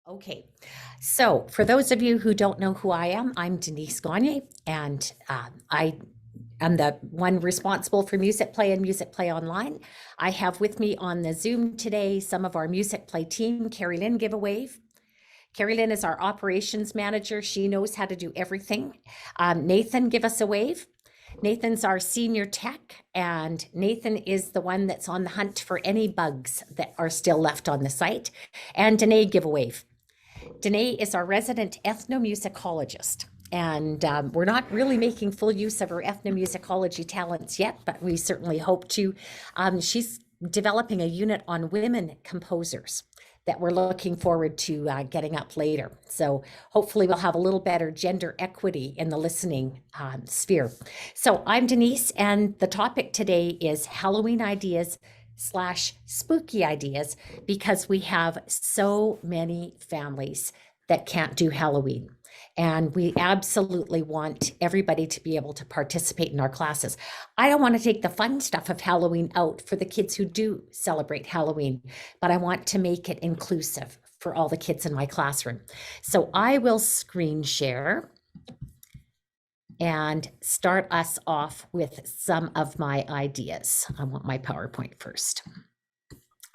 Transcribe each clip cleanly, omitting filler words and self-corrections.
Okay, so for those of you who don't know who I am, I'm Denise Gagne, and I am the one responsible for Musicplay and Musicplay Online. I have with me on the Zoom today some of our Musicplay team. Carrie Lynn, give a wave. Carrie Lynn is our operations manager. She knows how to do everything. Nathan, give us a wave. Nathan's our senior tech, and Nathan is the one that's on the hunt for any bugs that are still left on the site. And Danae, give a wave. Danae is our resident ethnomusicologist. And we're not really making full use of her ethnomusicology talents yet, but we certainly hope to. She's developing a unit on women composers that we're looking forward to getting up later. So hopefully we'll have a little better gender equity in the listening sphere. So I'm Denise, and the topic today is Halloween ideas / spooky ideas, because we have so many families that can't do Halloween. And we absolutely want everybody to be able to participate in our classes. I don't want to take the fun stuff of Halloween out for the kids who do celebrate Halloween, but I want to make it inclusive for all the kids in my classroom. So I will screen share and start us off with some of my ideas. I want my PowerPoint first.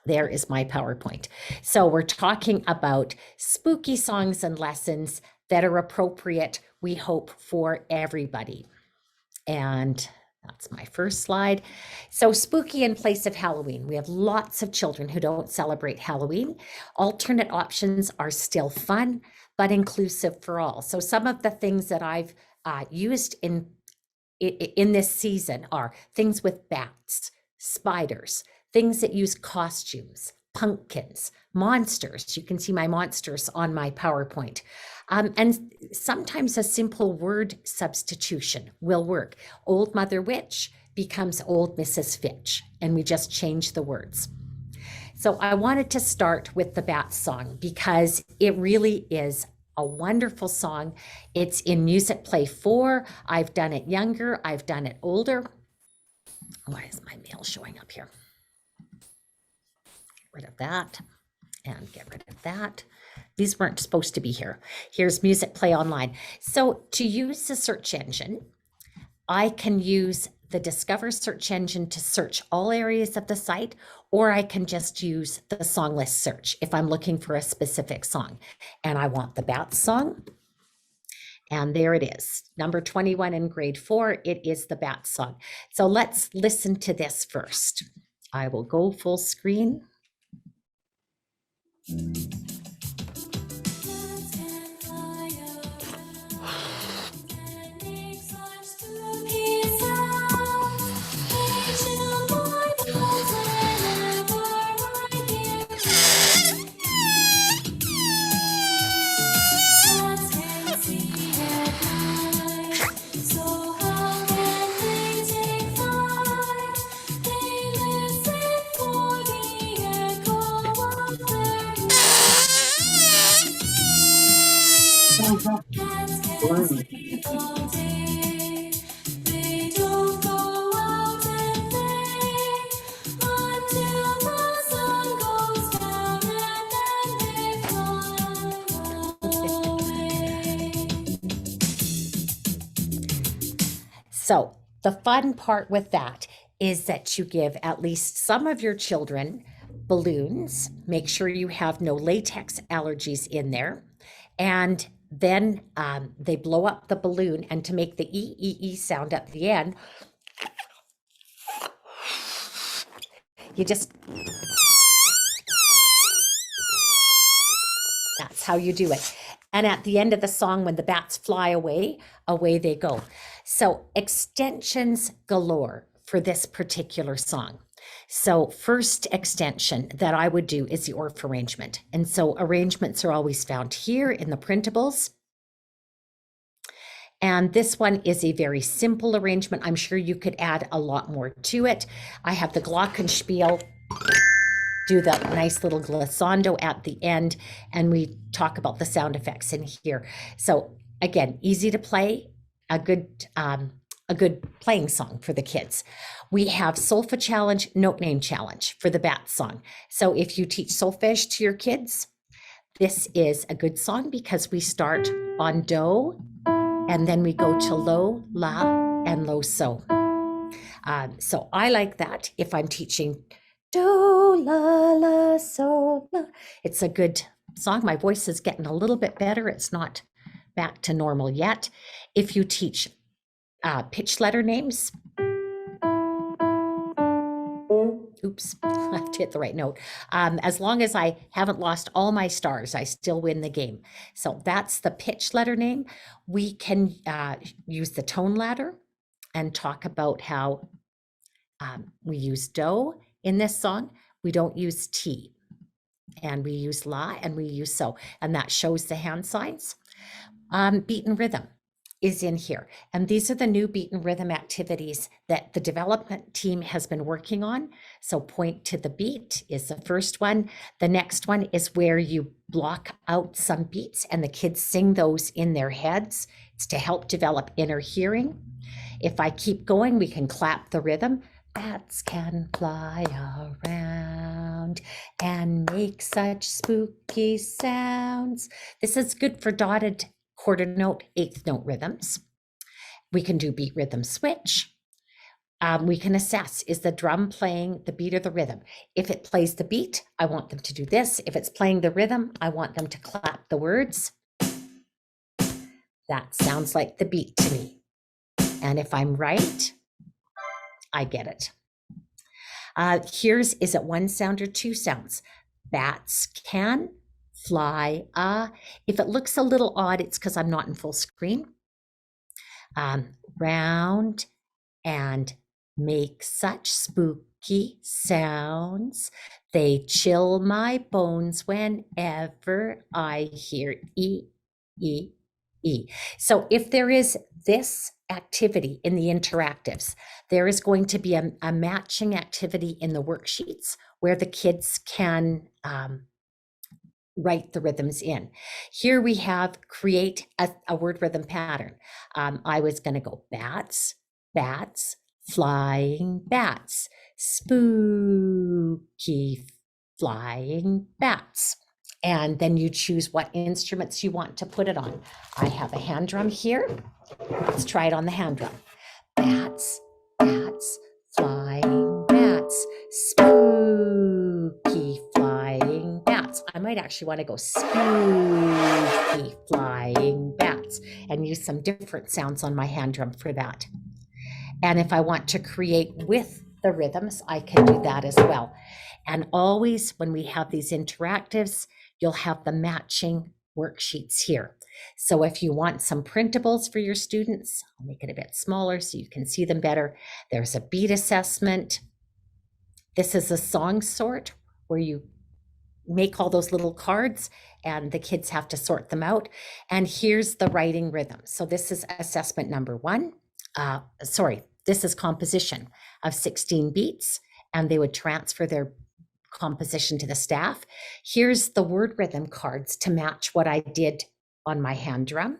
There is my PowerPoint. So we're talking about spooky songs and lessons that are appropriate, we hope, for everybody. And that's my first slide. So spooky in place of Halloween. We have lots of children who don't celebrate Halloween. Alternate options are still fun, but inclusive for all. So some of the things that I've used in this season are things with bats, spiders, things that use costumes, pumpkins, monsters. You can see my monsters on my PowerPoint. And sometimes a simple word substitution will work. Old Mother Witch becomes Old Mrs. Fitch, and we just change the words. So I wanted to start with the Bat Song because it really is a wonderful song. It's in Musicplay 4. I've done it younger, I've done it older. Why is my mail showing up here? Get rid of that and get rid of that. These weren't supposed to be here. Here's Musicplay Online. So to use the search engine, I can use the Discover search engine to search all areas of the site, or I can just use the song list search if I'm looking for a specific song. And I want the Bat Song. And there it is, number 21 in grade 4, it is the Bat Song. So let's listen to this first. I will go full screen. So the fun part with that is that you give at least some of your children balloons. Make sure you have no latex allergies in there. And then they blow up the balloon, and to make the E sound at the end, you just, that's how you do it. And at the end of the song, when the bats fly away, away they go. So extensions galore for this particular song. So first extension that I would do is the ORF arrangement. And so arrangements are always found here in the printables. And this one is a very simple arrangement. I'm sure you could add a lot more to it. I have the glockenspiel, do the nice little glissando at the end, and we talk about the sound effects in here. So again, easy to play, a good playing song for the kids. We have solfa challenge, note name challenge for the Bat Song. So if you teach solfege to your kids, This is a good song because we start on do, and then we go to lo, la, and lo, so. So I like that if I'm teaching do, la, la, so, la. It's a good song. My voice is getting a little bit better. It's not back to normal yet. If you teach pitch letter names, oops, I have to hit the right note. As long as I haven't lost all my stars, I still win the game. So that's the pitch letter name. We can use the tone ladder and talk about how we use do in this song. We don't use T, and we use la, and we use so, and that shows the hand signs. Beat and rhythm is in here. And these are the new beat and rhythm activities that the development team has been working on. So point to the beat is the first one. The next one is where you block out some beats and the kids sing those in their heads. It's to help develop inner hearing. If I keep going, we can clap the rhythm. Bats can fly around and make such spooky sounds. This is good for dotted quarter note, eighth note rhythms. We can do beat rhythm switch. We can assess, is the drum playing the beat or the rhythm? If it plays the beat, I want them to do this. If it's playing the rhythm, I want them to clap the words. That sounds like the beat to me. And if I'm right, I get it. Here's, is it one sound or two sounds? Bats can fly. If it looks a little odd, it's because I'm not in full screen. Round and make such spooky sounds. They chill my bones whenever I hear E, E, E. So if there is this activity in the interactives, there is going to be a matching activity in the worksheets where the kids can write the rhythms in. Here we have create a word rhythm pattern. I was going to go bats, bats, flying bats, spooky flying bats. And then you choose what instruments you want to put it on. I have a hand drum here. Let's try it on the hand drum. Bats, bats, flying bats, spooky flying bats. I might actually want to go spooky flying bats and use some different sounds on my hand drum for that. And if I want to create with the rhythms, I can do that as well. And always when we have these interactives, you'll have the matching worksheets here. So if you want some printables for your students, I'll make it a bit smaller so you can see them better. There's a beat assessment. This is a song sort where you make all those little cards and the kids have to sort them out. And here's the writing rhythm. So this is assessment number one. This is composition of 16 beats, and they would transfer their composition to the staff. Here's the word rhythm cards to match what I did on my hand drum.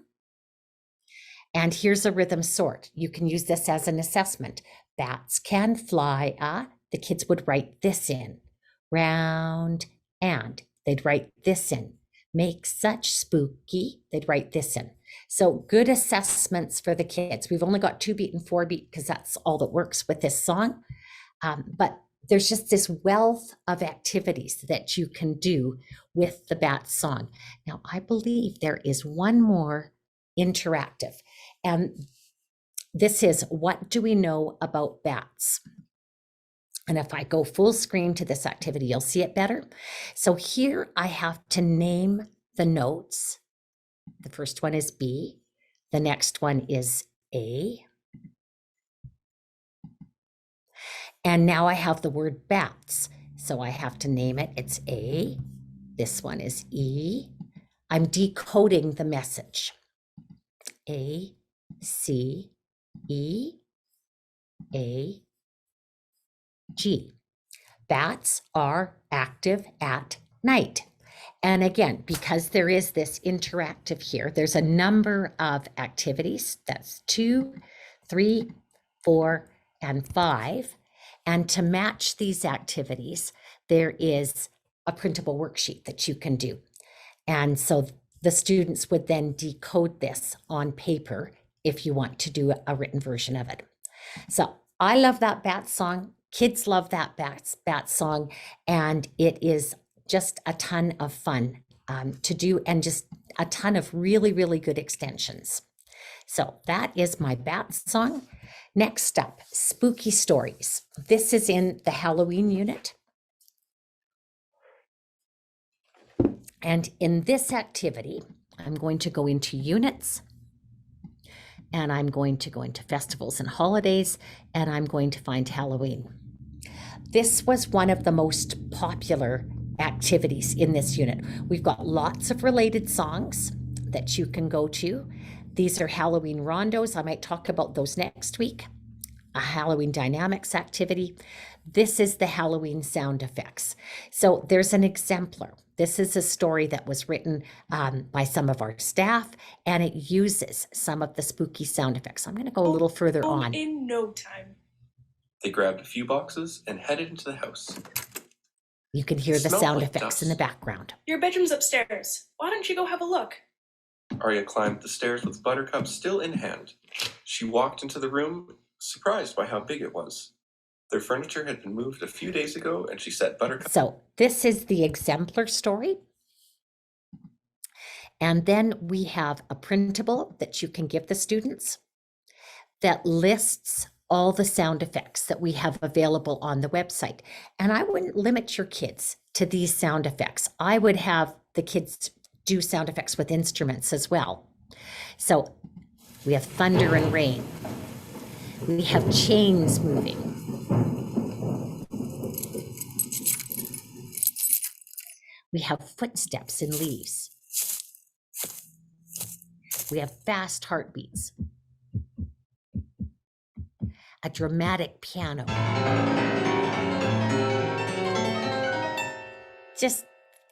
And here's a rhythm sort. You can use this as an assessment. Bats can fly. The kids would write this in. Round and they'd write this in. Make such spooky, they'd write this in. So good assessments for the kids. We've only got 2 beat and 4 beat because that's all that works with this song. But there's just this wealth of activities that you can do with the bat song. Now, I believe there is one more interactive, and this is, what do we know about bats? And if I go full screen to this activity, you'll see it better. So here I have to name the notes. The first one is B. The next one is A. And now I have the word bats. So I have to name it. It's A. This one is E. I'm decoding the message. A, C, E, A, G. Bats are active at night. And again, because there is this interactive here, there's a number of activities. That's 2, 3, 4, and 5. And to match these activities, there is a printable worksheet that you can do. And so the students would then decode this on paper if you want to do a written version of it. So I love that bat song. Kids love that bat song. And it is just a ton of fun to do, and just a ton of really, really good extensions. So that is my bat song. Next up, spooky stories. This is in the Halloween unit. And in this activity, I'm going to go into units, and I'm going to go into festivals and holidays, and I'm going to find Halloween. This was one of the most popular activities in this unit. We've got lots of related songs that you can go to. These are Halloween rondos. I might talk about those next week. A Halloween dynamics activity. This is the Halloween sound effects. So there's an exemplar. This is a story that was written by some of our staff, and it uses some of the spooky sound effects. I'm going to go a little further on. In no time. They grabbed a few boxes and headed into the house. You can hear the sound effects in the background. Your bedroom's upstairs. Why don't you go have a look? Arya climbed the stairs with Buttercup still in hand. She walked into the room, surprised by how big it was. Their furniture had been moved a few days ago, and she set Buttercup. So this is the exemplar story. And then we have a printable that you can give the students that lists all the sound effects that we have available on the website. And I wouldn't limit your kids to these sound effects. I would have the kids do sound effects with instruments as well. So we have thunder and rain. We have chains moving. We have footsteps in leaves. We have fast heartbeats. A dramatic piano. Just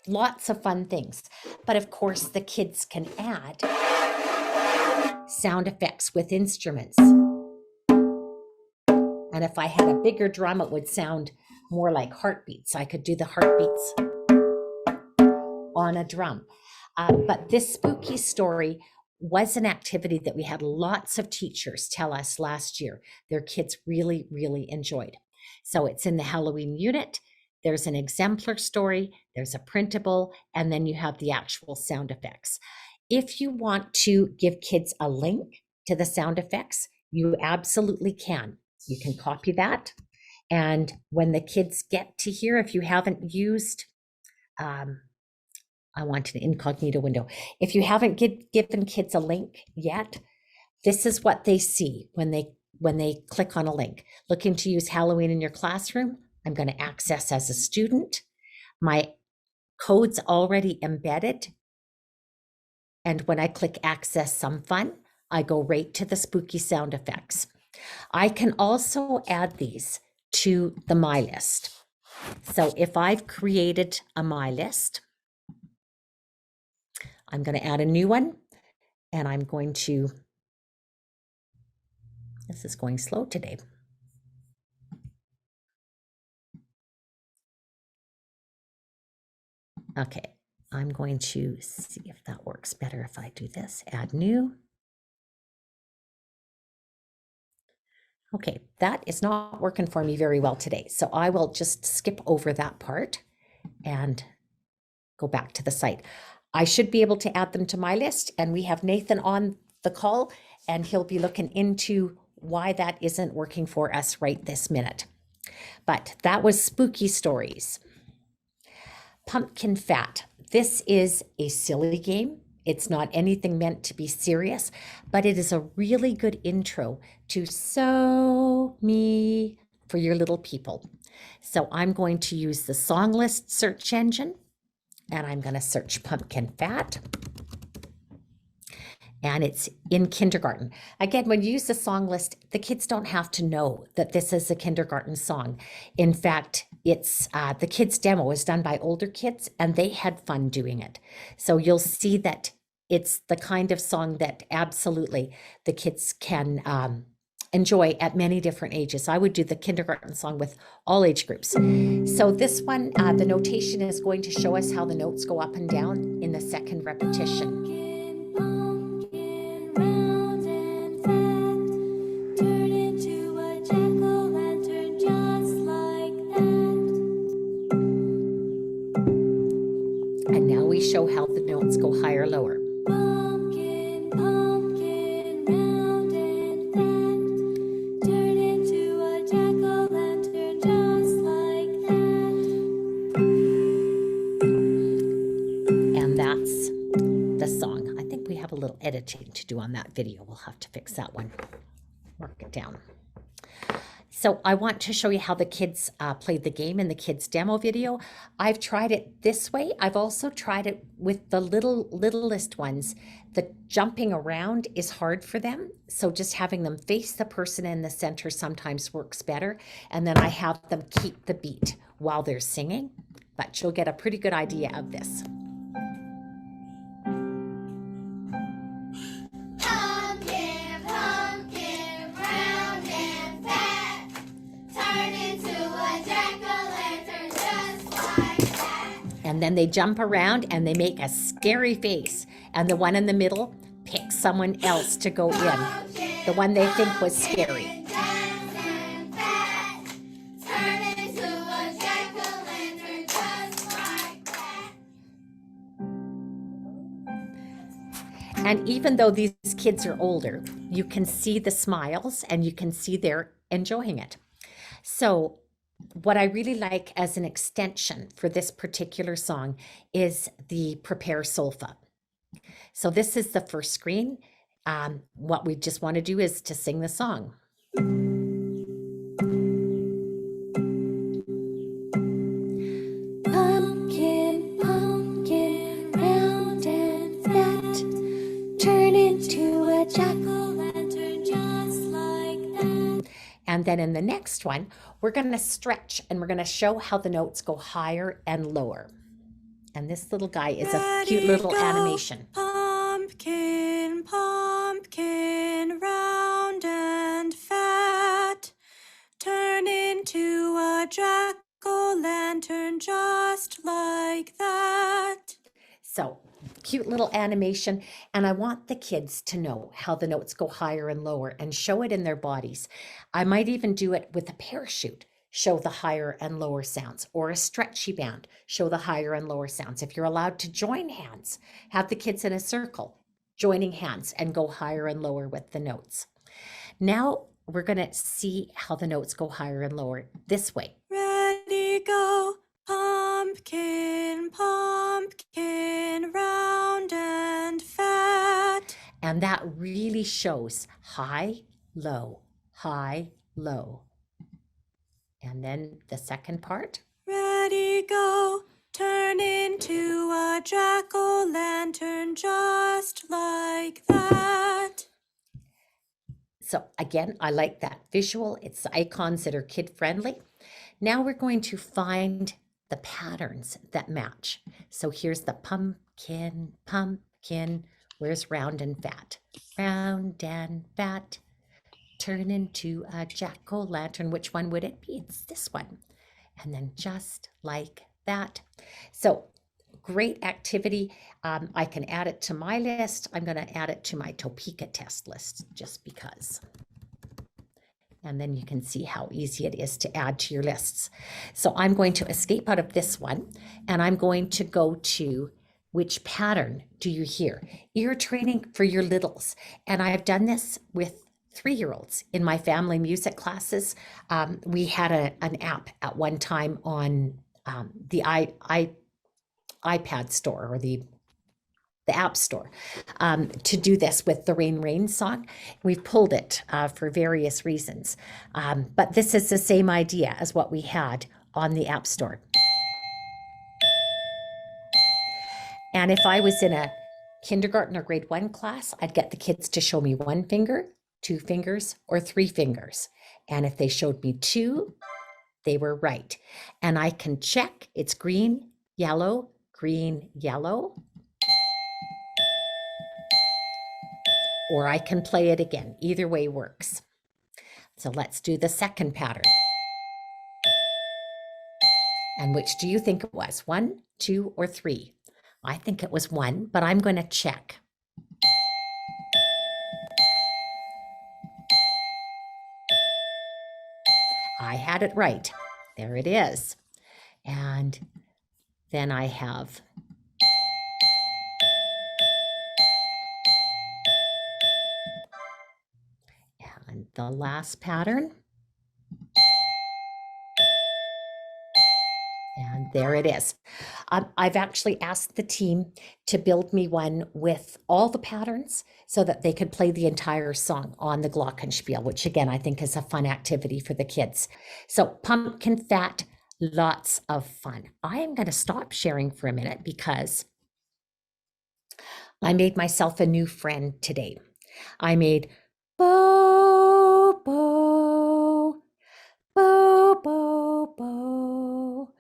lots of fun things. But of course, the kids can add sound effects with instruments. And if I had a bigger drum, it would sound more like heartbeats. I could do the heartbeats on a drum. But this spooky story was an activity that we had lots of teachers tell us last year their kids really, really enjoyed. So it's in the Halloween unit. There's an exemplar story, there's a printable, and then you have the actual sound effects. If you want to give kids a link to the sound effects, you absolutely can. You can copy that. And when the kids get to here, if you haven't used, I want an incognito window. If you haven't given kids a link yet, this is what they see when they click on a link. Looking to use Halloween in your classroom, I'm going to access as a student. My code's already embedded. And when I click access some fun, I go right to the spooky sound effects. I can also add these to the My List. So if I've created a My List, I'm going to add a new one, and I'm going to, this is going slow today. Okay, I'm going to see if that works better if I do this, add new. Okay, that is not working for me very well today. So I will just skip over that part and go back to the site. I should be able to add them to my list, and we have Nathan on the call, and he'll be looking into why that isn't working for us right this minute. But that was spooky stories. Pumpkin Fat. This is a silly game. It's not anything meant to be serious, but it is a really good intro to Sew Me for your little people. So I'm going to use the song list search engine, and I'm going to search Pumpkin Fat. And it's in kindergarten. Again, when you use the song list, the kids don't have to know that this is a kindergarten song. In fact, it's the kids' demo is done by older kids, and they had fun doing it. So you'll see that it's the kind of song that absolutely the kids can enjoy at many different ages. I would do the kindergarten song with all age groups. So this one, the notation is going to show us how the notes go up and down in the second repetition. And now we show how the notes go higher, lower. Pumpkin, pumpkin, round and fat, turn into a jack-o'-lantern just like that. And that's the song. I think we have a little editing to do on that video. We'll have to fix that one. Mark it down. So I want to show you how the kids played the game in the kids demo video. I've tried it this way. I've also tried it with the littlest ones. The jumping around is hard for them. So just having them face the person in the center sometimes works better. And then I have them keep the beat while they're singing, but you'll get a pretty good idea of this. Pumpkin, pumpkin, round and fat, turn into a jack-o'-lantern just like that. And then they jump around and they make a scary face. And the one in the middle picks someone else to go in, the one they think was scary. And even though these kids are older, you can see the smiles and you can see they're enjoying it. So what I really like as an extension for this particular song is the Prepare Solfa. So this is the first screen. What we just want to do is to sing the song. Pumpkin, pumpkin, round and fat, turn into a jack-o'-lantern just like that. And then in the next one, we're going to stretch and we're going to show how the notes go higher and lower. And this little guy is a cute little animation. Pumpkin, pumpkin, round and fat, turn into a jack-o'-lantern just like that. So cute little animation. And I want the kids to know how the notes go higher and lower and show it in their bodies. I might even do it with a parachute. Show the higher and lower sounds, or a stretchy band, show the higher and lower sounds. If you're allowed to join hands, have the kids in a circle, joining hands and go higher and lower with the notes. Now we're going to see how the notes go higher and lower this way. Ready, go, pumpkin, pumpkin, round and fat. And that really shows high, low, high, low. And then the second part. Ready, go, turn into a jack-o'-lantern just like that. So again, I like that visual. It's icons that are kid-friendly. Now we're going to find the patterns that match. So here's the pumpkin, pumpkin. Where's round and fat? Round and fat. Turn into a jack-o'-lantern. Which one would it be? It's this one. And then just like that. So great activity. I can add it to my list. I'm going to add it to my Topeka test list just because. And then you can see how easy it is to add to your lists. So I'm going to escape out of this one and I'm going to go to which pattern do you hear? Ear training for your littles. And I've done this with 3-year-olds in my family music classes. We had an app at one time on the iPad store or the App Store to do this with the Rain Rain song. We've pulled it for various reasons, but this is the same idea as what we had on the App Store. And if I was in a kindergarten or grade 1 class, I'd get the kids to show me 1 finger, 2 fingers, or 3 fingers. And if they showed me 2, they were right. And I can check it's green, yellow, green, yellow. Or I can play it again. Either way works. So let's do the second pattern. And which do you think it was? 1, 2, or 3? I think it was 1, but I'm going to check. I had it right. There it is. And then I have and the last pattern. And there it is. I've actually asked the team to build me one with all the patterns so that they could play the entire song on the glockenspiel, which again, I think is a fun activity for the kids. So pumpkin fat, lots of fun. I am going to stop sharing for a minute because I made myself a new friend today. I made Bobo, Bobo, Bobo.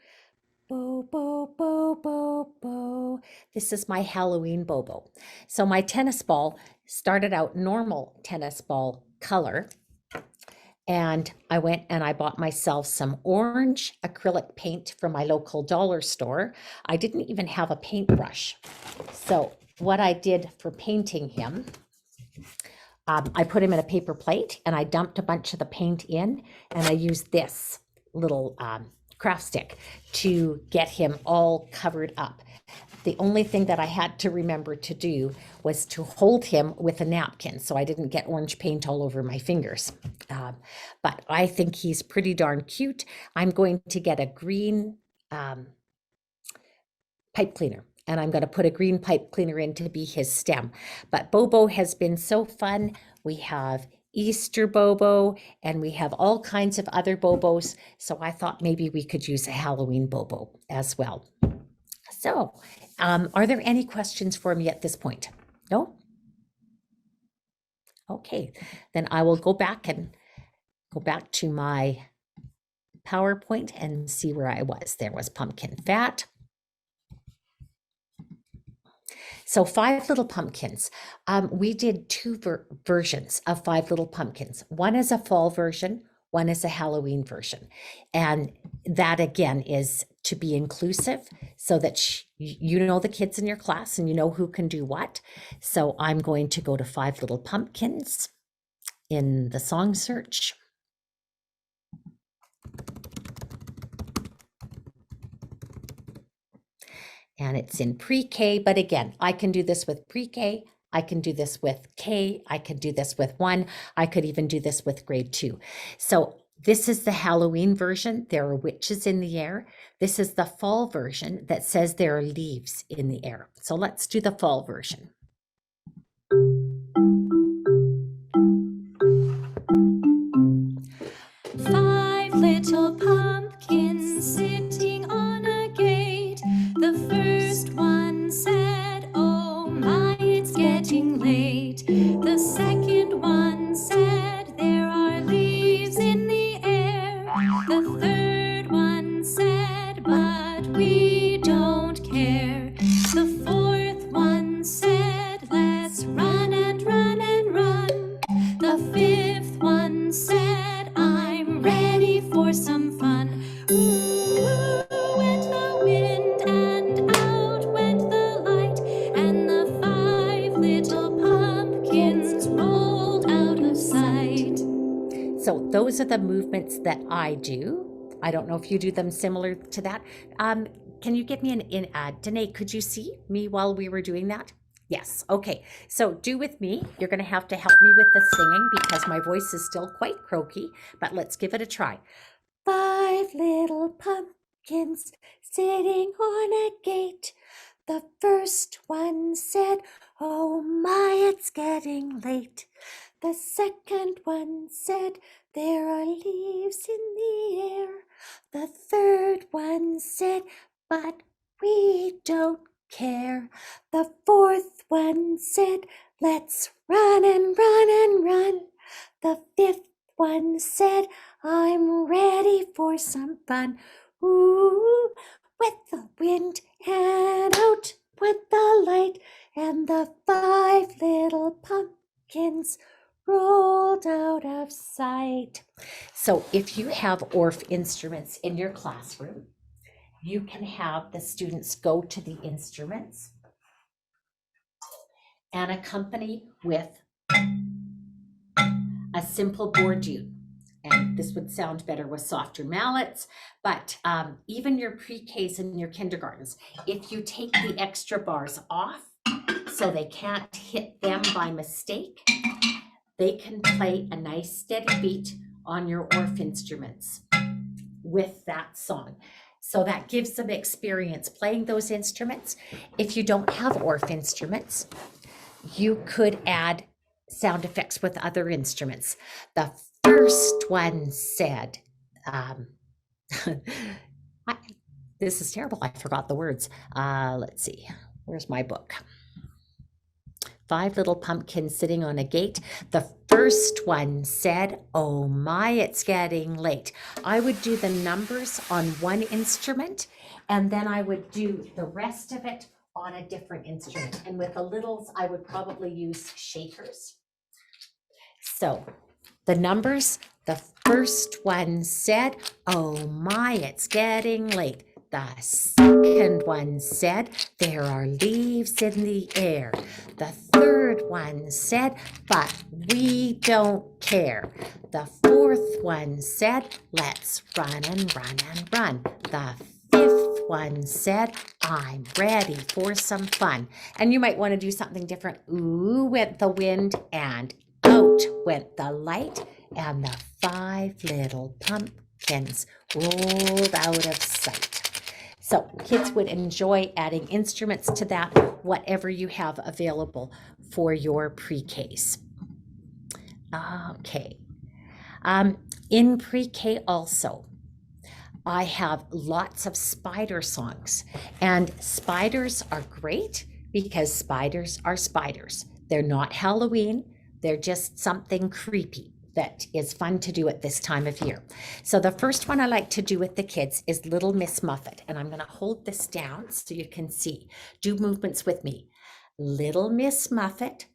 Bobo, Bobo, Bobo. This is my Halloween Bobo. So my tennis ball started out normal tennis ball color. And I went and I bought myself some orange acrylic paint from my local dollar store. I didn't even have a paintbrush. So what I did for painting him, I put him in a paper plate and I dumped a bunch of the paint in and I used this little craft stick to get him all covered up. The only thing that I had to remember to do was to hold him with a napkin so I didn't get orange paint all over my fingers. But I think he's pretty darn cute. I'm going to get a green pipe cleaner and I'm going to put a green pipe cleaner in to be his stem. But Bobo has been so fun. We have Easter Bobo, and we have all kinds of other Bobos. So I thought maybe we could use a Halloween Bobo as well. So are there any questions for me at this point? No? Okay, then I will go back to my PowerPoint and see where I was. There was pumpkin fat. So 5 Little Pumpkins. We did 2 versions of 5 Little Pumpkins. One is a fall version, one is a Halloween version. And that again is to be inclusive so that you know the kids in your class and you know who can do what. So I'm going to go to 5 Little Pumpkins in the song search. And it's in pre-K, but again, I can do this with pre-K, I can do this with K, I can do this with 1, I could even do this with grade 2. So this is the Halloween version, there are witches in the air. This is the fall version that says there are leaves in the air. So let's do the fall version. Five little pumpkins sitting on a gate. The first one said, "Oh my, it's getting late." The second one said, "There are leaves in the air." The third one said, "But we don't care." The fourth one said, "Let's run and run and run." The fifth one said, "I'm ready for some fun." Ooh, went the wind and out went the light, and the 5 little pumpkins rolled out of sight. So those are the movements that I do. I don't know if you do them similar to that. Can you give me Danae, could you see me while we were doing that? Yes, okay. So do with me. You're going to have to help me with the singing because my voice is still quite croaky, but let's give it a try. 5 little pumpkins sitting on a gate. The first one said, "Oh my, it's getting late." The second one said, "There are leaves in the air." The third one said, "But we don't care." The fourth one said, "Let's run and run and run." The fifth one said, "I'm ready for some fun." Ooh, with the wind and out went the light, and the 5 little pumpkins rolled out of sight. So if you have ORF instruments in your classroom, you can have the students go to the instruments and accompany with a simple bordure. And this would sound better with softer mallets, but even your pre-Ks and your kindergartens, if you take the extra bars off so they can't hit them by mistake, they can play a nice steady beat on your ORF instruments with that song. So that gives them experience playing those instruments. If you don't have ORF instruments, you could add sound effects with other instruments. The first one said, this is terrible, I forgot the words. Let's see, where's my book? 5 little pumpkins sitting on a gate. The first one said, oh my, it's getting late. I would do the numbers on one instrument, and then I would do the rest of it on a different instrument. And with the littles, I would probably use shakers. So the numbers, the first one said, oh my, it's getting late. The second one said, there are leaves in the air. The third one said, but we don't care. The fourth one said, let's run and run and run. The fifth one said, I'm ready for some fun. And you might want to do something different. Ooh, went the wind and out went the light, and the 5 little pumpkins rolled out of sight. So kids would enjoy adding instruments to that, whatever you have available for your pre-Ks. Okay. In pre-K also, I have lots of spider songs, and spiders are great because spiders are spiders. They're not Halloween. They're just something creepy that is fun to do at this time of year. So the first one I like to do with the kids is Little Miss Muffet. And I'm going to hold this down so you can see. Do movements with me. Little Miss Muffet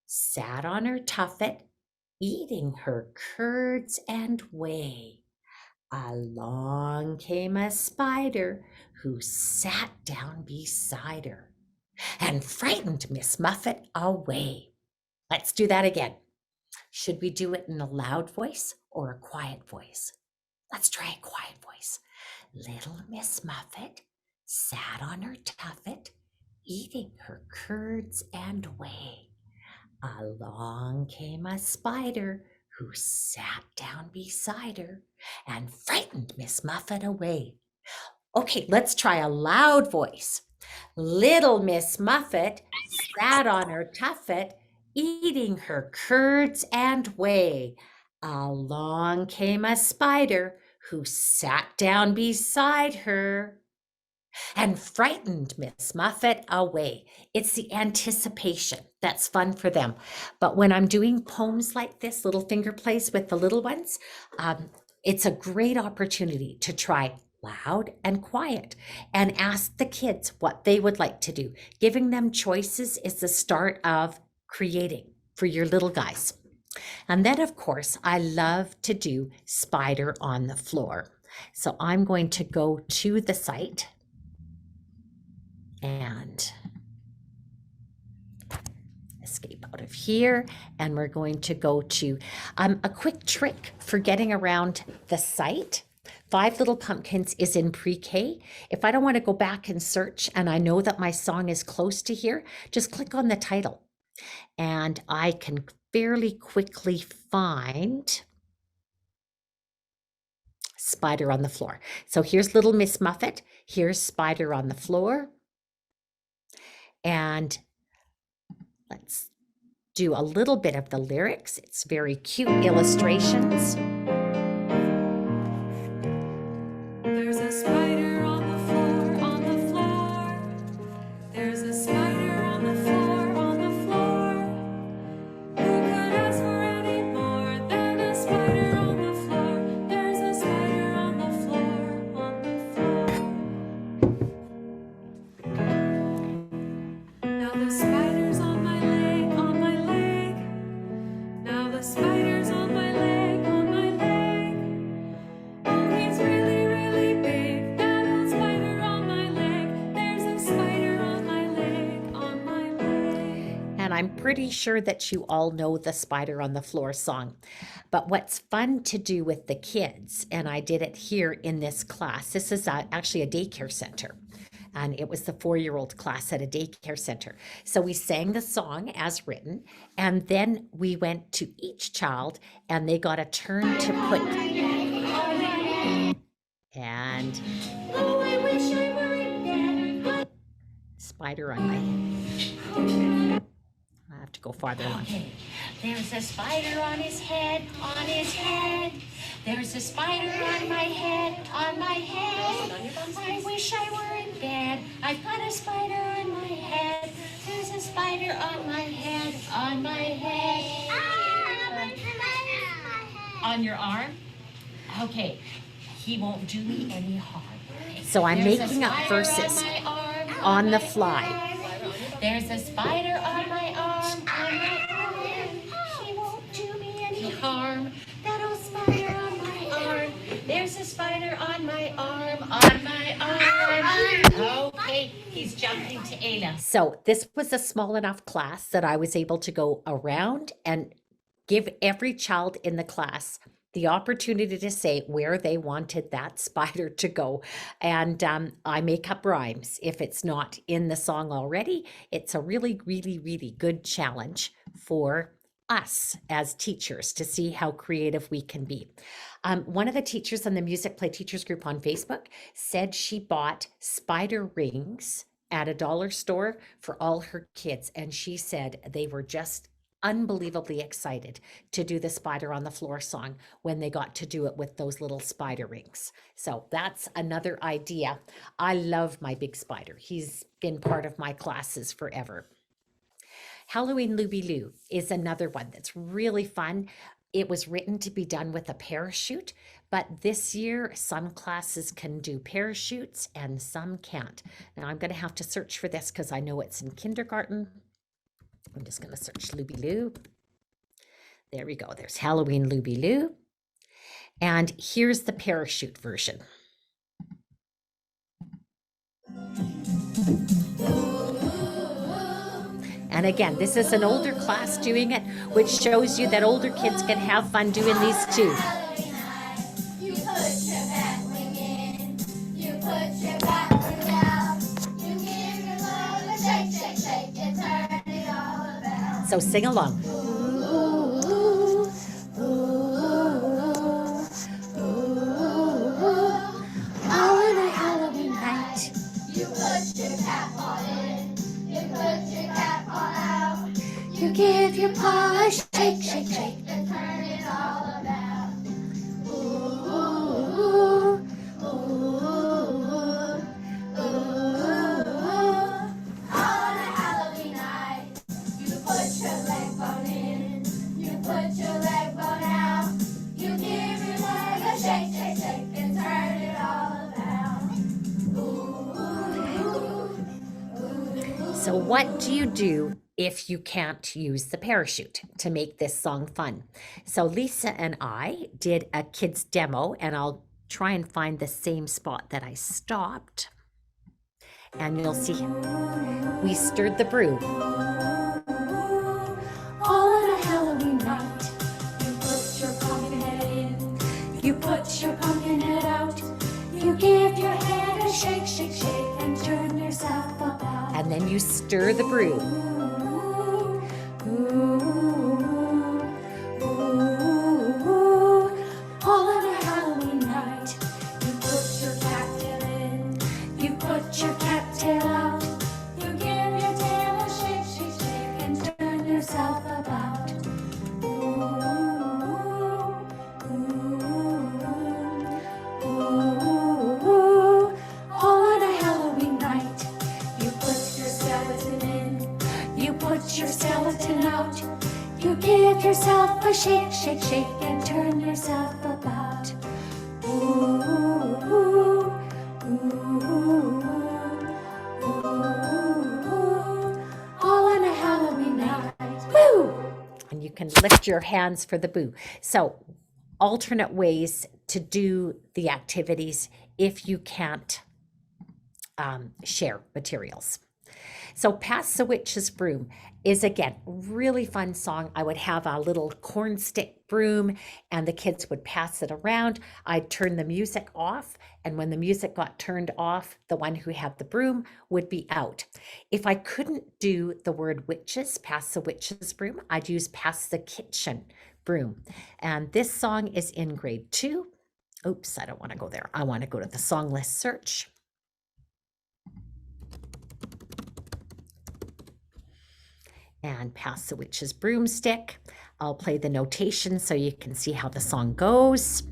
sat on her tuffet, eating her curds and whey. Along came a spider who sat down beside her and frightened Miss Muffet away. Let's do that again. Should we do it in a loud voice or a quiet voice? Let's try a quiet voice. Little Miss Muffet sat on her tuffet, eating her curds and whey. Along came a spider who sat down beside her and frightened Miss Muffet away. Okay, let's try a loud voice. Little Miss Muffet sat on her tuffet, eating her curds and whey. Along came a spider who sat down beside her and frightened Miss Muffet away. It's the anticipation that's fun for them. But when I'm doing poems like this, little finger plays with the little ones, it's a great opportunity to try loud and quiet and ask the kids what they would like to do. Giving them choices is the start of creating for your little guys. And then, of course, I love to do Spider on the Floor. So I'm going to go to the site and escape out of here. And we're going to go to a quick trick for getting around the site. 5 Little Pumpkins is in pre-K. If I don't want to go back and search and I know that my song is close to here, just click on the title and I can fairly quickly find Spider on the Floor. So here's Little Miss Muffet. Here's Spider on the Floor. And let's do a little bit of the lyrics. It's very cute illustrations. There's a spider on the floor, on the floor. There's a spider on the floor, on the floor. Who could ask for any more than a spider on the floor? There's a spider on the floor, on the floor. Now the spider's on my leg, on my leg. Now the and I'm pretty sure that you all know the Spider on the Floor song. But what's fun to do with the kids, and I did it here in this class, this is actually a daycare center. And it was the 4-year-old class at a daycare center. So we sang the song as written, and then we went to each child and they got a turn to put, and Oh, I wish I were in bed. spider on my, I have to go farther on. Okay, there's a spider on his head, on his head. There's a spider on my head, on my head. I wish I were in bed. I've got a spider on my head. There's a spider on my head, on my head. On your arm? Okay, he won't do me any harm. So I'm There's a making up spider verses on my arm, on the my fly. arm. There's a spider on my arm, on my arm. He won't do me any harm. That old spider on my arm. There's a spider on my arm, on my arm. Okay, he's jumping to Ayla. So this was a small enough class that I was able to go around and give every child in the class the opportunity to say where they wanted that spider to go. And I make up rhymes. If it's not in the song already, it's a really, really, really good challenge for us as teachers to see how creative we can be. One of the teachers on the Musicplay Teachers group on Facebook said she bought spider rings at a dollar store for all her kids. And she said they were just unbelievably excited to do the Spider on the Floor song when they got to do it with those little spider rings. So that's another idea. I love my big spider. He's been part of my classes forever. Halloween Luilu is another one that's really fun. It was written to be done with a parachute, but this year some classes can do parachutes and some can't. Now I'm going to have to search for this because I know it's in kindergarten. I'm just going to search Luilu. There we go. There's Halloween Luilu. And here's the parachute version. And again, this is an older class doing it, which shows you that older kids can have fun doing these too. You put your back wing in, you put your back wing out, you give your love a shake, shake, shake, and turn it all about. So sing along. All in a Halloween night. You put your cap on in, you put your cap on out, you give your paw a shake, shake, shake, and turn it all about. Ooh, ooh, ooh, all on a Halloween night. You put your leg bone in, you put your leg bone out, you give your leg a shake, shake, shake, and turn it all about. So what do you do if you can't use the parachute to make this song fun? So Lisa and I did a kids demo, and I'll try and find the same spot that I stopped. And you'll see we stirred the broom. All on a Halloween night, you put your pumpkin head in, you put your pumpkin head out, you give your head a shake, shake, shake, and turn yourself about. And then you stir the broom. All on a Halloween night, you put your cattail in, you put your cattail out, you give your tail a shake, shake, shake, and turn yourself about. All on a Halloween night, you put your skeleton in, you put your skeleton out, you give yourself a shake, shake, shake, and turn yourself about. All on a Halloween night. Woo! And you can lift your hands for the boo. So alternate ways to do the activities if you can't share materials. So Pass the Witch's Broom is, again, really fun song. I would have a little corn stick broom and the kids would pass it around. I'd turn the music off, and when the music got turned off, the one who had the broom would be out. If I couldn't do the word witches, Pass the Witch's Broom, I'd use Pass the Kitchen Broom. And this song is in grade 2. Oops, I don't want to go there. I want to go to the song list search. And Pass the Witch's Broomstick. I'll play the notation so you can see how the song goes.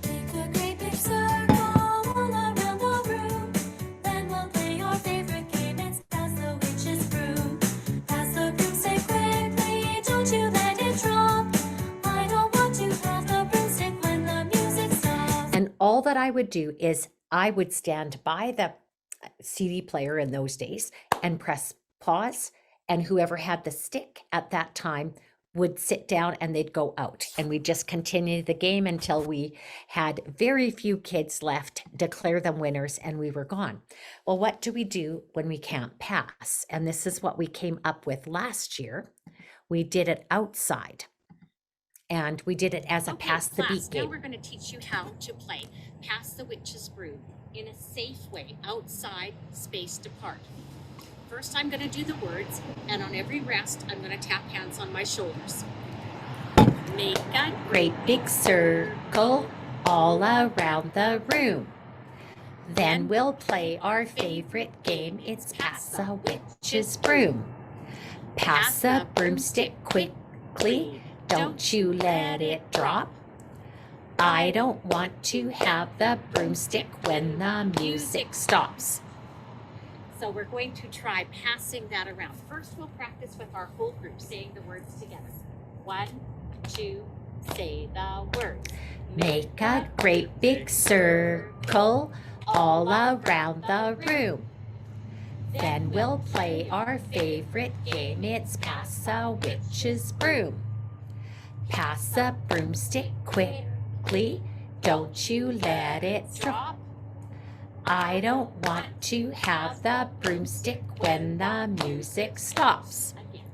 Make a great big circle all around the room. Then we'll play your favorite game. It's Pass the Witch's Broom. Pass the broomstick quickly, don't you let it drop. I don't want to have the broomstick when the music stops. And all that I would do is I would stand by the CD player in those days and press pause, and whoever had the stick at that time would sit down and they'd go out, and we'd just continue the game until we had very few kids left, declare them winners, and we were gone. Well, what do we do when we can't pass? And this is what we came up with last year. We did it outside, and we did it as a pass the beat Now game. we're going to teach you how to play Pass the Witch's Broom in a safe way, outside, spaced apart. First, I'm going to do the words, and on every rest, I'm going to tap hands on my shoulders. Make a Great big circle all around the room. Then we'll play our favorite game. It's Pass the Witch's Broom. Pass the broomstick quickly. Don't you let it drop. I don't want to have the broomstick when the music stops. So we're going to try passing that around. First, we'll practice with our whole group, saying the words together. 1, 2, say the words. Make a great big circle all around the room. Then we'll play our favorite game. It's Pass the Witch's Broom. Pass the broomstick quickly. Don't you let it drop. I don't want to have the broomstick when the music stops. Again.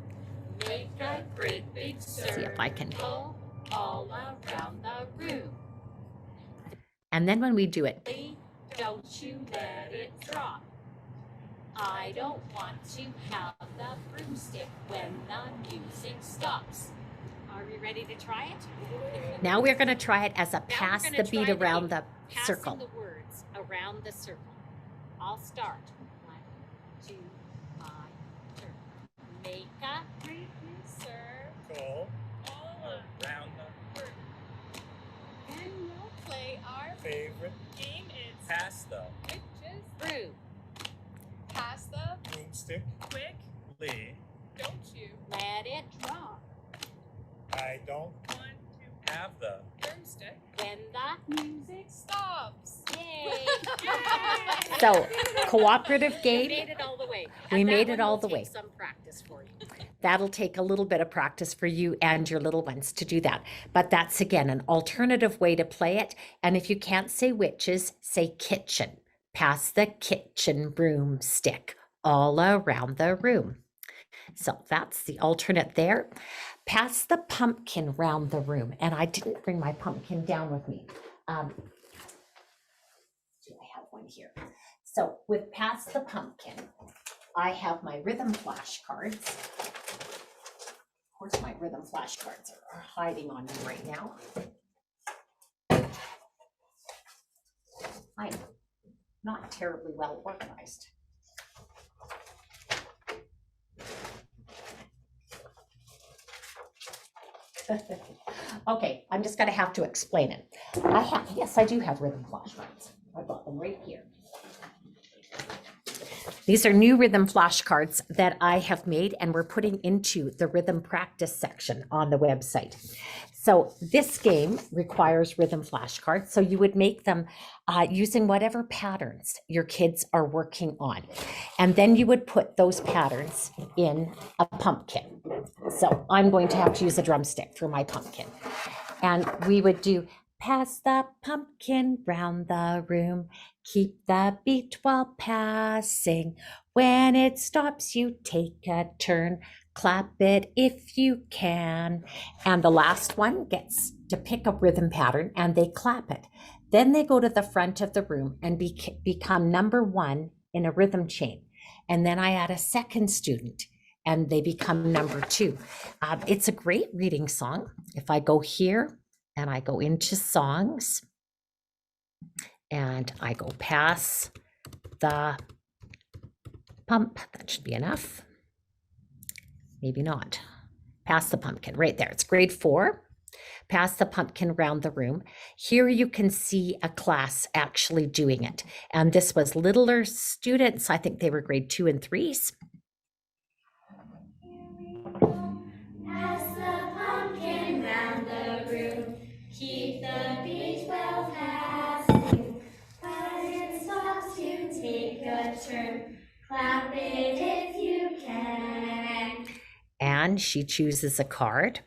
Make a great big circle See if I can. all around the room. And then when we do it, Don't you let it drop. I don't want to have the broomstick when the music stops. Are we ready to try it? now we're going to try it as a Now we're pass gonna the try beat the around game, the Passing circle. the words around the circle. I'll start. 1, 2, I turn. Make a great big circle all around the room. Then we'll play our Favorite Game is pass the witches. broom. Pass the broomstick quick. Lee. Don't you Let it drop. I don't want to have the broomstick When the music stops? yay! So, cooperative We game. made it all the way. We And that made it one all will the take way. Some practice for you. That'll take a little bit of practice for you and your little ones to do that. But that's, again, an alternative way to play it. And if you can't say witches, say kitchen. Pass the kitchen broomstick all around the room. So that's the alternate there. Pass the pumpkin round the room. And I didn't bring my pumpkin down with me. Do I have one here? So with Pass the Pumpkin, I have my rhythm flashcards. Of course, my rhythm flashcards are hiding on me right now. I'm not terribly well organized. Okay, I'm just gonna have to explain it. Yes, I do have rhythm flashcards. I got them right here. These are new rhythm flashcards that I have made and we're putting into the rhythm practice section on the website. So this game requires rhythm flashcards. So you would make them using whatever patterns your kids are working on. And then you would put those patterns in a pumpkin. So I'm going to have to use a drumstick for my pumpkin. And we would do pass the pumpkin round the room, Keep the beat while passing. When it stops, you take a turn. Clap it if you can. And the last one gets to pick a rhythm pattern and they clap it. Then they go to the front of the room and become number one in a rhythm chain. And then I add a second student and they become number two. It's a great reading song. If I go here and I go into songs and I go pass the pump, that should be enough. Maybe not. Pass the pumpkin right there. It's grade 4. Pass the pumpkin around the room. Here you can see a class actually doing it. And this was littler students. I think they were grade 2 and 3s. Pass the pumpkin round the room. Keep the beat well passing. When it stops, you take a turn. Clap it if you can. And she chooses a card.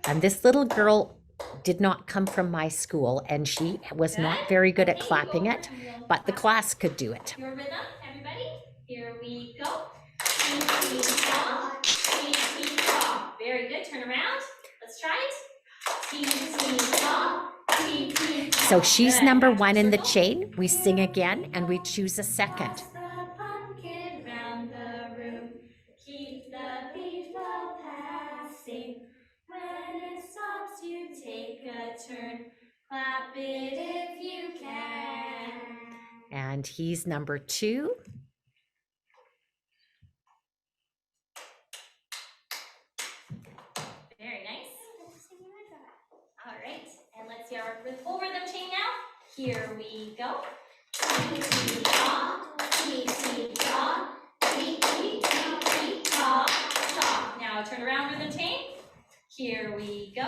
And this little girl did not come from my school, and she was not very good at clapping it, but the class could do it. Your rhythm, everybody. Here we go. Beat, beat, top. Beat, beat, top. Very good. Turn around. Let's try it. Beat, beat, top. Beat, beat, top. So she's Good. number Back to 1 in the circle. chain. We sing again, and we choose a second. Pass the pumpkin round the room. Keep the beat well passing. When it stops, you take a turn. Clap it if you can. And he's number 2. Very nice. All right, and let's see our full rhythm chain now. Here we go. Beat, beat, top, beat, beat, top, beat, beat, beat, beat, top, top. Now turn around rhythm chain. Here we go.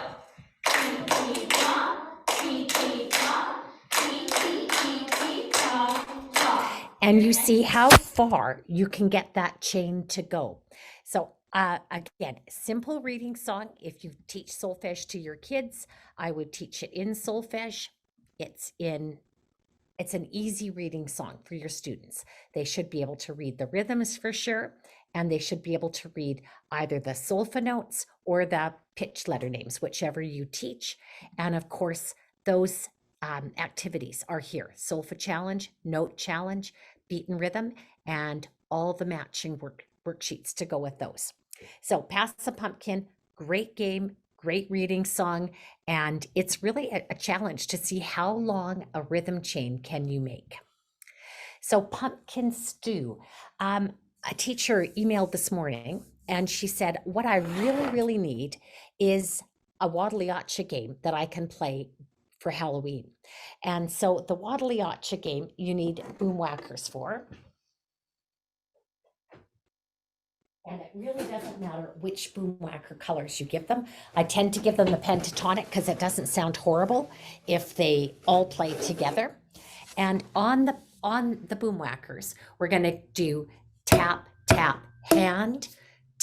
Beat, beat, top, beat, beat, top, beat, beat, beat, beat, top, top. And you see how far you can get that chain to go. So again, simple reading song. If you teach solfege to your kids, I would teach it in solfege. It's an easy reading song for your students. They should be able to read the rhythms for sure, and they should be able to read either the solfa notes or the pitch letter names, whichever you teach. And of course, those activities are here: solfa challenge, note challenge, beat and rhythm, and all the matching worksheets to go with those. So Pass the Pumpkin, great game, great reading song, and it's really a challenge to see how long a rhythm chain can you make. So pumpkin stew. A teacher emailed this morning and she said, what I really need is a Wadaliacha game that I can play for Halloween. And so the Wadaliacha game, you need boom whackers for. And it really doesn't matter which boom whacker colors you give them. I tend to give them the pentatonic because it doesn't sound horrible if they all play together. And on the boom whackers, we're going to do tap, tap, hand,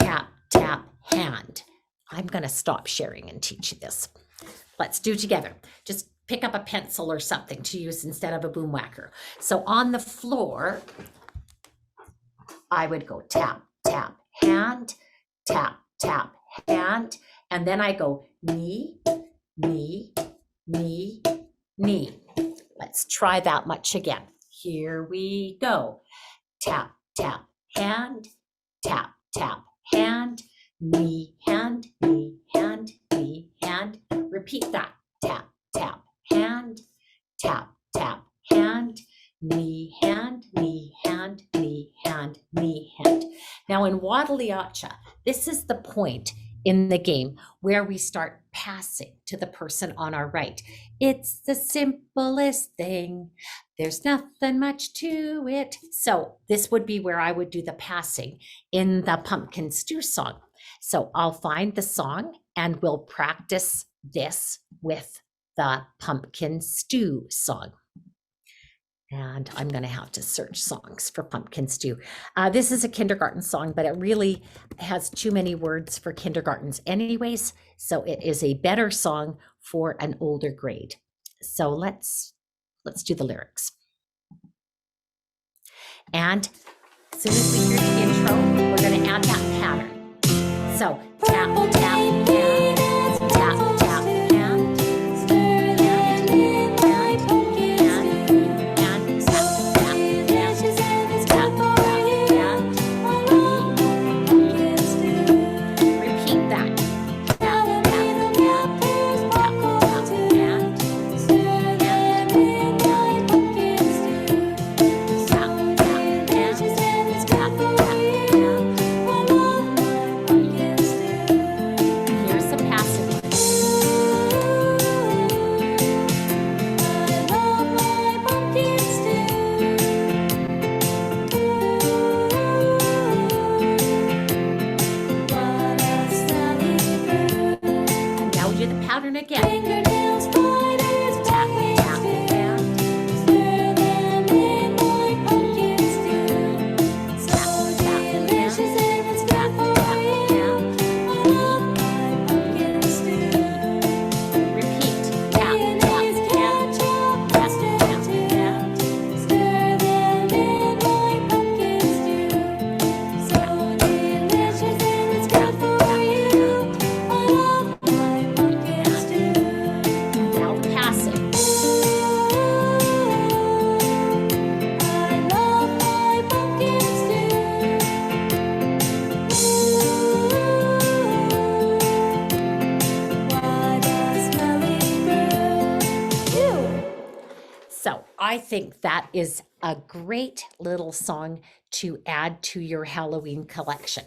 tap, tap, hand. I'm going to stop sharing and teach you this. Let's do together. Just pick up a pencil or something to use instead of a boom whacker. So on the floor, I would go tap, tap, hand, tap, tap, hand, and then I go knee, knee, knee, knee. Let's try that much again. Here we go. Tap, tap, hand, tap, tap, hand, knee, hand, knee, hand, knee, hand. Repeat that. Tap, tap, hand, tap, tap, hand, knee, hand, knee, hand, knee, hand, knee, hand. Now in Wadaliacha, this is the point in the game where we start passing to the person on our right. It's the simplest thing. There's nothing much to it. So this would be where I would do the passing in the pumpkin stew song. So I'll find the song and we'll practice this with the pumpkin stew song. And I'm going to have to search songs for pumpkin stew. This is a kindergarten song, but it really has too many words for kindergartens anyways. So it is a better song for an older grade. So let's do the lyrics. And as soon as we hear the intro, we're going to add that pattern. So tap, tap, hand, tap, tap, hand, hand, hand, hand, tap, tap, hand, tap, tap, hand. Repeat that. Tap, tap, hand, tap, tap, hand, here's the passive one. And now we do the pattern again. Tap, tap, hand. Repeat. Tap, tap, hand. Tap, tap, hand. Now passive. So I think that is a great little song to add to your Halloween collection.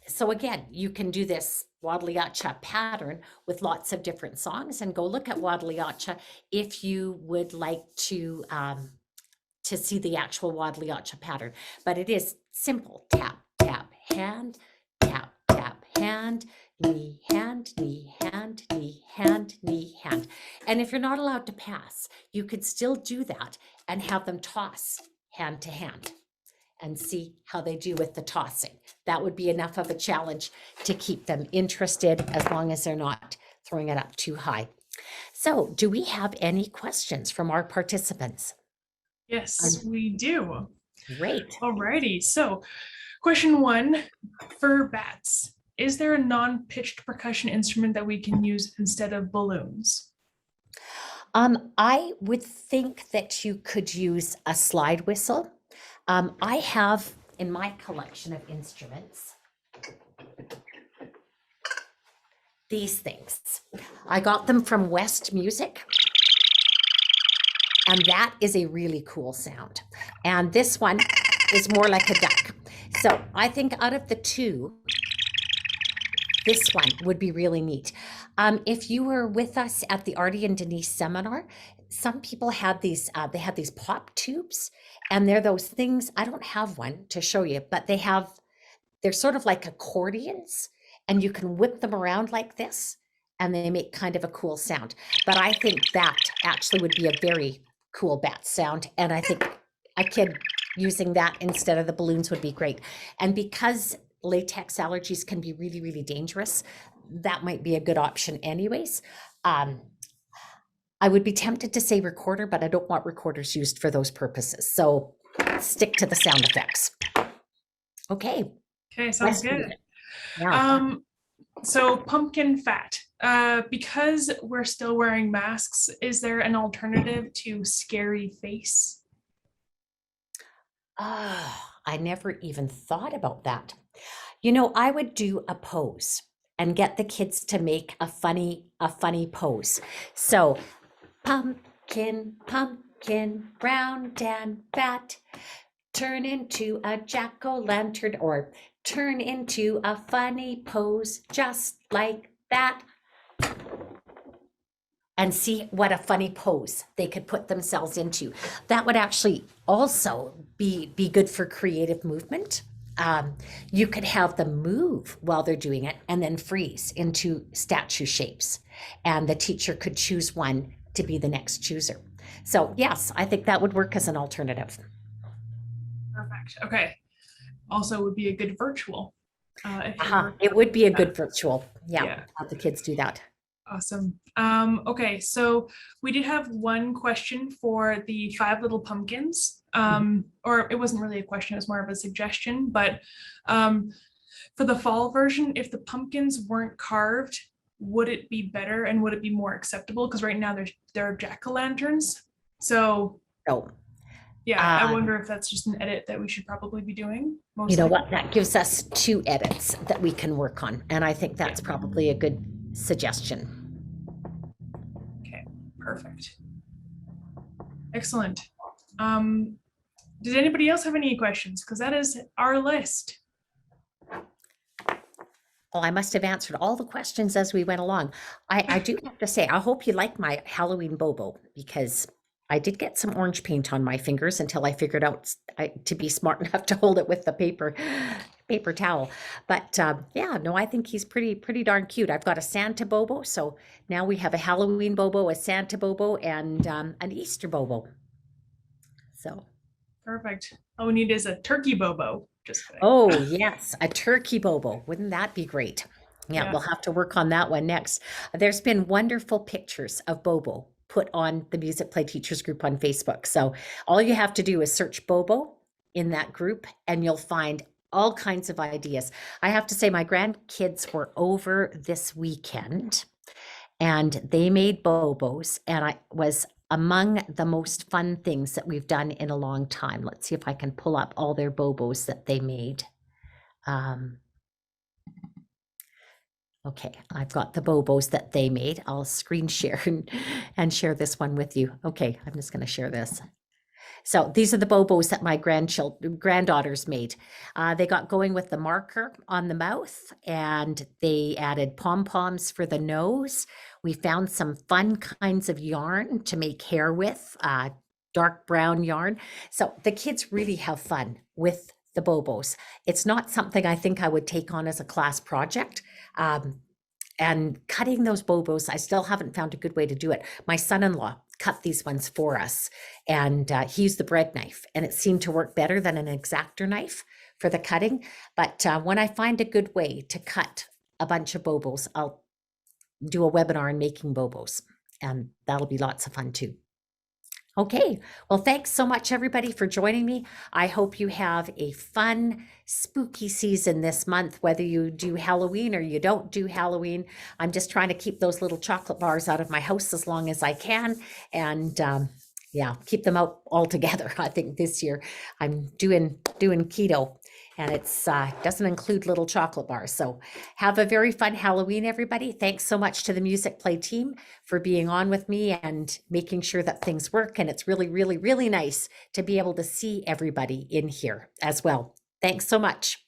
So again, you can do this Wadliacha pattern with lots of different songs, and go look at Wadliacha if you would like to see the actual Wadliacha pattern. But it is simple: tap, tap, hand, tap, tap, hand, knee, hand, knee, hand, knee, hand, knee, hand. And if you're not allowed to pass, you could still do that and have them toss hand to hand and see how they do with the tossing. That would be enough of a challenge to keep them interested, as long as they're not throwing it up too high. So, do we have any questions from our participants? Yes, we do. Great. Alrighty, so question 1 for bats. Is there a non-pitched percussion instrument that we can use instead of balloons? I would think that you could use a slide whistle. I have in my collection of instruments these things. I got them from West Music, and that is a really cool sound. And this one is more like a duck. So I think out of the two, this one would be really neat. If you were with us at the Artie and Denise seminar, some people had these, they had these pop tubes, and they're those things, I don't have one to show you, but they're sort of like accordions, and you can whip them around like this, and they make kind of a cool sound. But I think that actually would be a very cool bat sound, and I think a kid using that instead of the balloons would be great. And because latex allergies can be really, really dangerous, that might be a good option anyways. I would be tempted to say recorder, but I don't want recorders used for those purposes. So stick to the sound effects. Okay. Okay, sounds West good. Music. Yeah. So pumpkin fat. Because we're still wearing masks, is there an alternative to scary face? I never even thought about that. You know, I would do a pose and get the kids to make a funny pose. So, pumpkin, pumpkin, round and fat, turn into a jack-o'-lantern, or turn into a funny pose just like that. And see what a funny pose they could put themselves into. That would actually also be good for creative movement. You could have them move while they're doing it and then freeze into statue shapes. And the teacher could choose one to be the next chooser. So yes, I think that would work as an alternative. Perfect. Okay. Also would be a good virtual. If you were- It would be a good virtual. Yeah. Yeah, have the kids do that. Awesome. Okay, so we did have one question for the 5 little pumpkins. or it wasn't really a question, it was more of a suggestion, but for the fall version, if the pumpkins weren't carved, would it be better and would it be more acceptable? Because right now they're jack-o'-lanterns. So So, yeah, I Uh, wonder if that's just an edit that we should probably be doing. Most you know likely. what? That gives us 2 edits that we can work on. And I think that's probably a good suggestion. Perfect. Excellent. Did anybody else have any questions? Because that is our list. Well, I must have answered all the questions as we went along. I do have to say, I hope you like my Halloween Bobo, because I did get some orange paint on my fingers until I figured out to be smart enough to hold it with the paper towel. But yeah, no, I think he's pretty darn cute. I've got a Santa Bobo, so now we have a Halloween Bobo, a Santa Bobo, and an Easter Bobo. So. Perfect. All we need is a turkey Bobo. Just kidding. Oh, yes, a turkey Bobo. Wouldn't that be great? Yeah, Yeah. we'll have to work on that one next. There's been wonderful pictures of Bobo put on the Musicplay Teachers group on Facebook. So all you have to do is search Bobo in that group and you'll find all kinds of ideas. I have to say, my grandkids were over this weekend and they made Bobos, and I was among the most fun things that we've done in a long time. Let's see if I can pull up all their Bobos that they made. Okay, I've got the Bobos that they made. I'll screen share and share this one with you. Okay, I'm just going to share this. So these are the Bobos that my granddaughters made. They got going with the marker on the mouth, and they added pom-poms for the nose. We found some fun kinds of yarn to make hair with, dark brown yarn. So the kids really have fun with the Bobos. It's not something I think I would take on as a class project. And cutting those Bobos, I still haven't found a good way to do it. My son-in-law cut these ones for us, and he used the bread knife, and it seemed to work better than an X-Acto knife for the cutting. But when I find a good way to cut a bunch of Bobos, I'll do a webinar on making Bobos, and that'll be lots of fun too. Okay, well, thanks so much, everybody, for joining me. I hope you have a fun, spooky season this month, whether you do Halloween or you don't do Halloween. I'm just trying to keep those little chocolate bars out of my house as long as I can, and yeah, keep them out altogether. I think this year I'm doing keto, and it's doesn't include little chocolate bars. So have a very fun Halloween, everybody. Thanks so much to the Musicplay team for being on with me and making sure that things work. And it's really, really, really nice to be able to see everybody in here as well. Thanks so much.